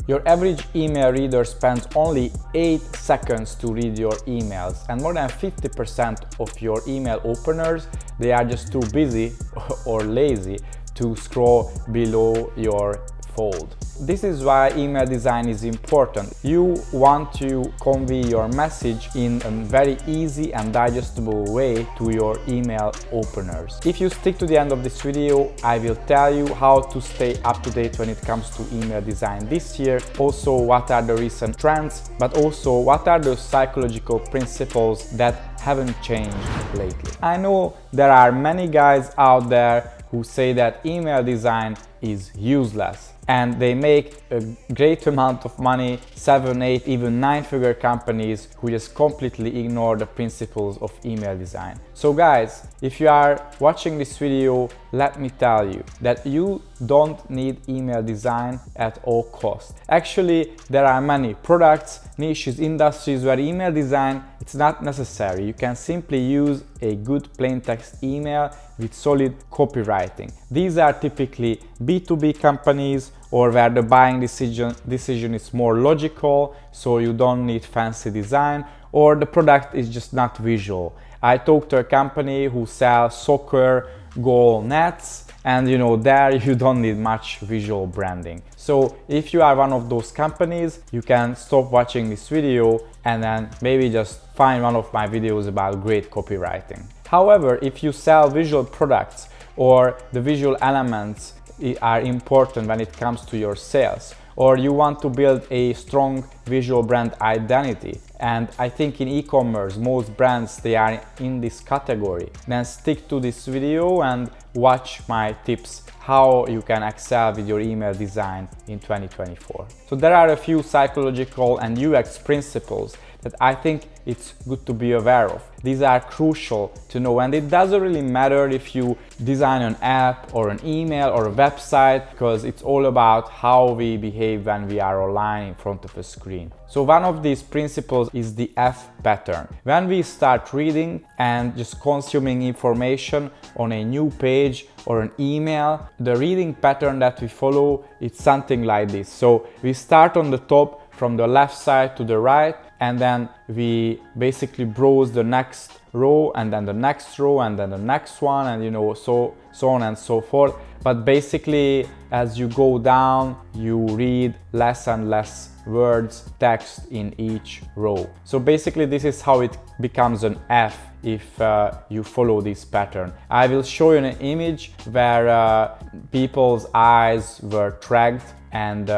Your average email reader spends only 8 seconds to read your emails, and more than 50% of your email openers, they are just too busy or lazy to scroll below your fold. This is why email design is important. You want to convey your message in a very easy and digestible way to your email openers. If you stick to the end of this video, I will tell you how to stay up to date when it comes to email design this year, also what are the recent trends, but also what are the psychological principles that haven't changed lately. I know there are many guys out there who say that email design is useless, and they make a great amount of money, 7, 8, even 9-figure companies who just completely ignore the principles of email design. So guys, if you are watching this video, let me tell you that you don't need email design at all costs. Actually, there are many products, niches, industries where email design it's not necessary. You can simply use a good plain text email with solid copywriting. These are typically B2B companies, or where the buying decision is more logical, so you don't need fancy design, or the product is just not visual. I talked to a company who sells soccer goal nets, and there you don't need much visual branding. So if you are one of those companies, you can stop watching this video and then maybe just find one of my videos about great copywriting. However, if you sell visual products or the visual elements are important when it comes to your sales, or you want to build a strong visual brand identity, and I think in e-commerce most brands they are in this category, then stick to this video and watch my tips how you can excel with your email design in 2024. So there are a few psychological and UX principles that I think it's good to be aware of. These are crucial to know, and it doesn't really matter if you design an app or an email or a website, because it's all about how we behave when we are online in front of a screen. So one of these principles is the F pattern. When we start reading and just consuming information on a new page or an email, the reading pattern that we follow is something like this. So we start on the top from the left side to the right, and then we basically browse the next row, and then the next row, and then the next one, and so on and so forth. But basically, as you go down, you read less and less words, text in each row. So basically, this is how it becomes an F if you follow this pattern. I will show you an image where people's eyes were tracked, and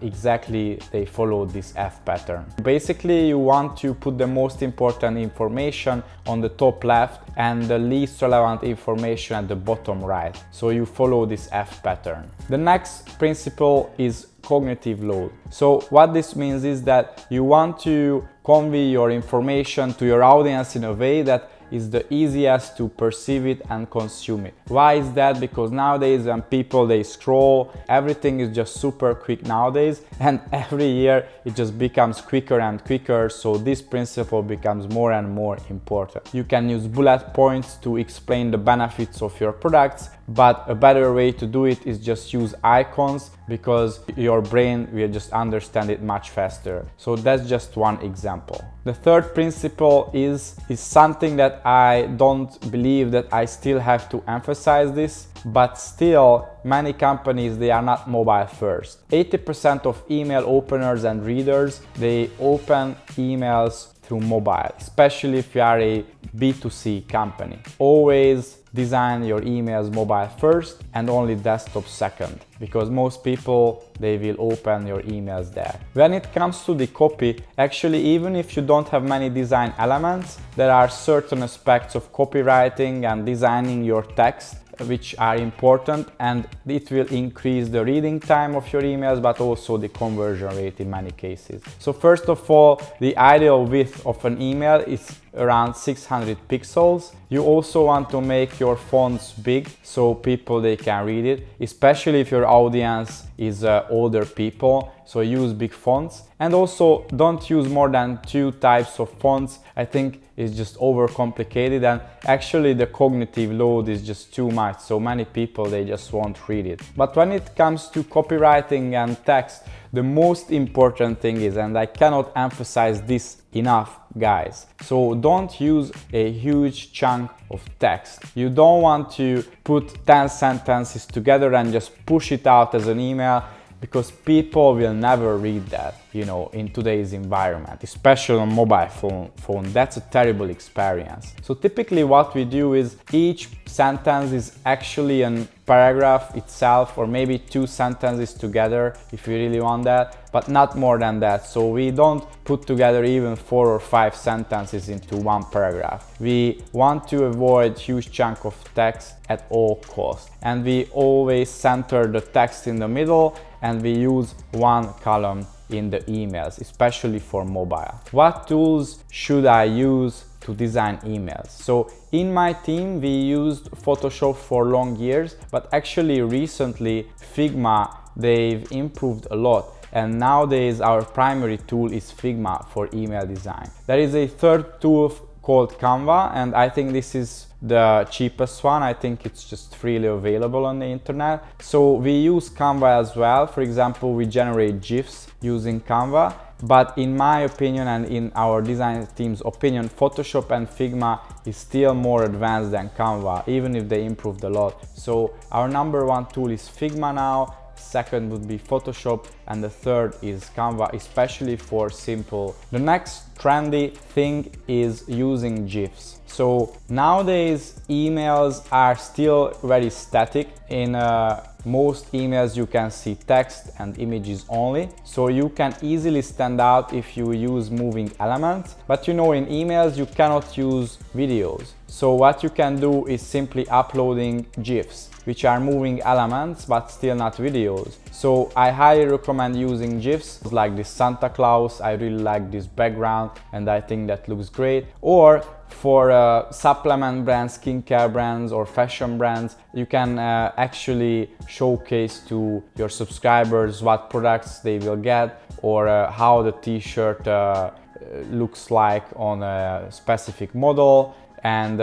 exactly they follow this F pattern. Basically, you want to put the most important information on the top left and the least relevant information at the bottom right. So you follow this F pattern. The next principle is cognitive load. So what this means is that you want to convey your information to your audience in a way that is the easiest to perceive it and consume it. Why is that? Because nowadays when people they scroll, everything is just super quick nowadays, and every year it just becomes quicker and quicker, so this principle becomes more and more important. You can use bullet points to explain the benefits of your products, but a better way to do it is just use icons, because your brain will just understand it much faster. So that's just one example. The third principle is something that I don't believe that I still have to emphasize this, but still many companies they are not mobile first. 80% of email openers and readers they open emails through mobile, especially if you are a B2C company. Always design your emails mobile first and only desktop second, because most people they will open your emails there. When it comes to the copy, actually even if you don't have many design elements, there are certain aspects of copywriting and designing your text which are important, and it will increase the reading time of your emails, but also the conversion rate in many cases. So first of all, the ideal width of an email is around 600 pixels. You also want to make your fonts big so people they can read it, especially if your audience is older people, so use big fonts. And also don't use more than 2 types of fonts. I think it's just overcomplicated, and actually the cognitive load is just too much, so many people they just won't read it. But when it comes to copywriting and text, the most important thing is, and I cannot emphasize this enough, guys, so don't use a huge chunk of text. You don't want to put 10 sentences together and just push it out as an email, because people will never read that, you know, in today's environment, especially on mobile phone. That's a terrible experience. So typically what we do is each sentence is actually a paragraph itself, or maybe 2 sentences together if you really want that, but not more than that. So we don't put together even 4 or 5 sentences into one paragraph. We want to avoid huge chunk of text at all costs, and we always center the text in the middle, and we use one column in the emails, especially for mobile. What tools should I use to design emails? So in my team we used Photoshop for long years, but actually recently Figma, they've improved a lot, and nowadays our primary tool is Figma for email design. There is a third tool called Canva, and I think this is the cheapest one. I think it's just freely available on the internet. So we use Canva as well. For example, we generate GIFs using Canva, but in my opinion and in our design team's opinion, Photoshop and Figma is still more advanced than Canva, even if they improved a lot. So our number one tool is Figma now, second would be Photoshop, and the third is Canva, especially for simple. The next trendy thing is using GIFs. So nowadays emails are still very static. In most emails you can see text and images only, so you can easily stand out if you use moving elements. But you know, in emails you cannot use videos. So what you can do is simply uploading GIFs, which are moving elements but still not videos. So I highly recommend using GIFs like this Santa Claus. I really like this background and I think that looks great. Or for supplement brands, skincare brands or fashion brands, you can actually showcase to your subscribers what products they will get, or how the t-shirt looks like on a specific model. And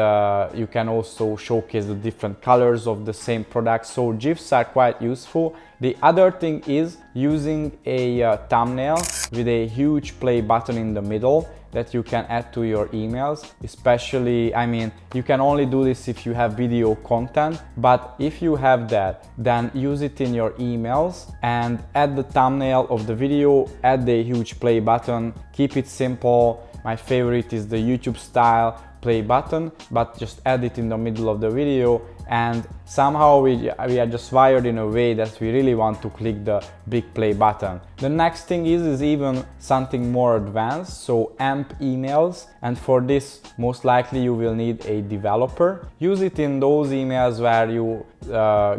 you can also showcase the different colors of the same product. So GIFs are quite useful. The other thing is using a thumbnail with a huge play button in the middle that you can add to your emails. Especially, I mean, you can only do this if you have video content, but if you have that, then use it in your emails and add the thumbnail of the video, add the huge play button, keep it simple. My favorite is the YouTube style play button, but just add it in the middle of the video, and somehow we are just wired in a way that we really want to click the big play button. The next thing is even something more advanced, so AMP emails, and for this most likely you will need a developer. Use it in those emails where you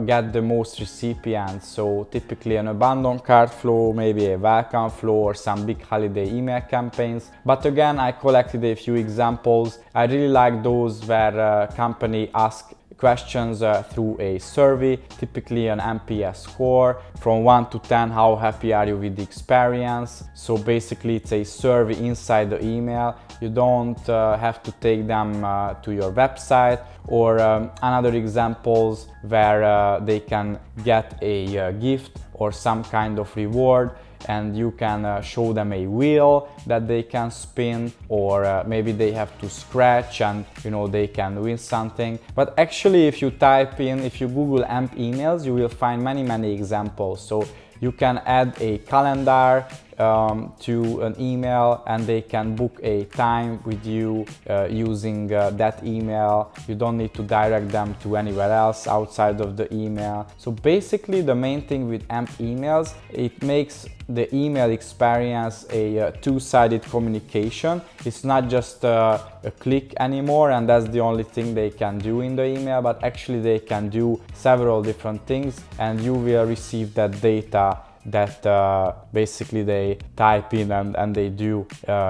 get the most recipients, so typically an abandoned cart flow, maybe a welcome flow, or some big holiday email campaigns. But again, I collected a few examples. I really like those where a company asks questions through a survey, typically an NPS score from 1 to 10, how happy are you with the experience. So basically it's a survey inside the email. You don't have to take them to your website. Or another examples where they can get a gift or some kind of reward, and you can show them a wheel that they can spin, or maybe they have to scratch and you know they can win something. But actually if you Google AMP emails, you will find many examples. So you can add a calendar to an email, and they can book a time with you using that email. You don't need to direct them to anywhere else outside of the email. So basically the main thing with AMP emails, it makes the email experience a two-sided communication. It's not just a click anymore, and that's the only thing they can do in the email, but actually they can do several different things, and you will receive that data that basically they type in and they do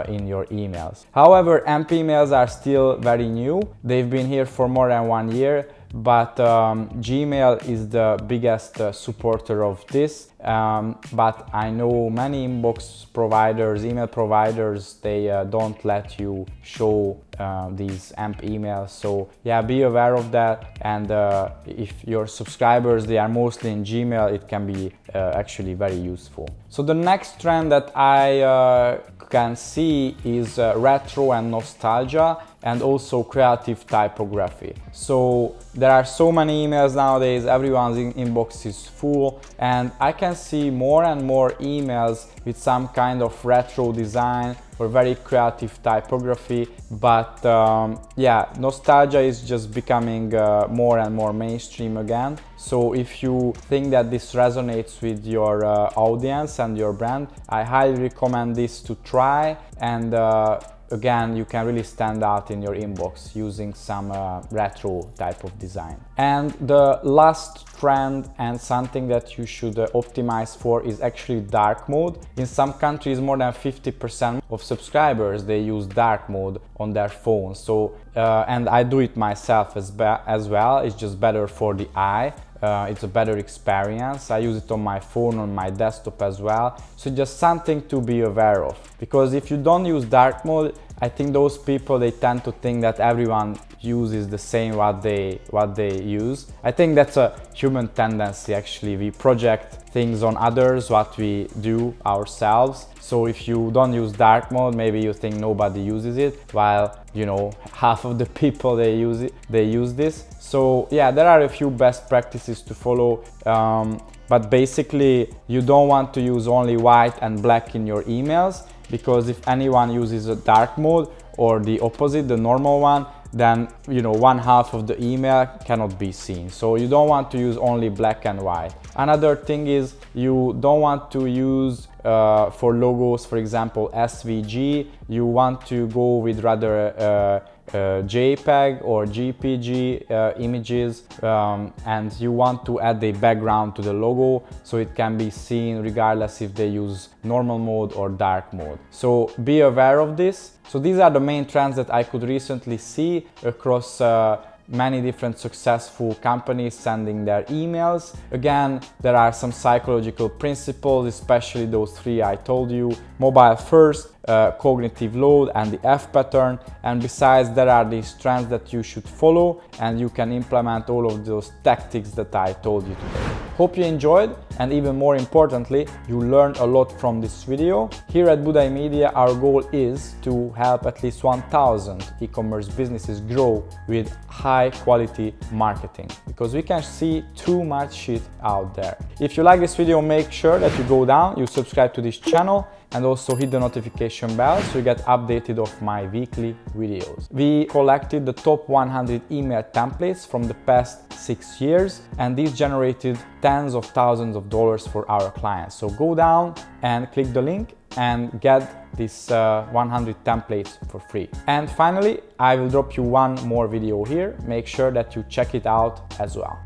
in your emails. However, AMP emails are still very new. They've been here for more than 1 year. but Gmail is the biggest supporter of this. But I know many inbox providers, email providers, they don't let you show these AMP emails. So yeah, be aware of that. And if your subscribers, they are mostly in Gmail, it can be actually very useful. So the next trend that I can see is retro and nostalgia, and also creative typography. So there are so many emails nowadays, everyone's inbox is full, and I can see more and more emails with some kind of retro design or very creative typography. But yeah, nostalgia is just becoming more and more mainstream again. So if you think that this resonates with your audience and your brand, I highly recommend this to try. And again, you can really stand out in your inbox using some retro type of design. And the last trend, and something that you should optimize for, is actually dark mode. In some countries, more than 50% of subscribers, they use dark mode on their phones. So and I do it myself as well. It's just better for the eye. It's a better experience. I use it on my phone, on my desktop as well. So just something to be aware of, because if you don't use dark mode, I think those people, they tend to think that everyone uses the same what they use. I think that's a human tendency actually. We project things on others, what we do ourselves. So if you don't use dark mode, maybe you think nobody uses it, while you know half of the people they use this. So yeah, there are a few best practices to follow, but basically you don't want to use only white and black in your emails, because if anyone uses a dark mode or the opposite, the normal one, then you know one half of the email cannot be seen. So you don't want to use only black and white. Another thing is you don't want to use for logos, for example, SVG. You want to go with rather JPEG or GPG images, and you want to add a background to the logo so it can be seen regardless if they use normal mode or dark mode. So be aware of this. So these are the main trends that I could recently see across many different successful companies sending their emails. Again, there are some psychological principles, especially those three I told you: mobile first, cognitive load, and the F pattern. And besides, there are these trends that you should follow, and you can implement all of those tactics that I told you today. Hope you enjoyed, and even more importantly, you learned a lot from this video. Here at Budai Media, our goal is to help at least 1,000 e-commerce businesses grow with high quality marketing, because we can see too much shit out there. If you like this video, make sure that you go down, you subscribe to this channel, and also hit the notification bell so you get updated of my weekly videos. We collected the top 100 email templates from the past 6 years, and these generated tens of thousands of dollars for our clients. So go down and click the link and get these 100 templates for free. And finally, I will drop you one more video here. Make sure that you check it out as well.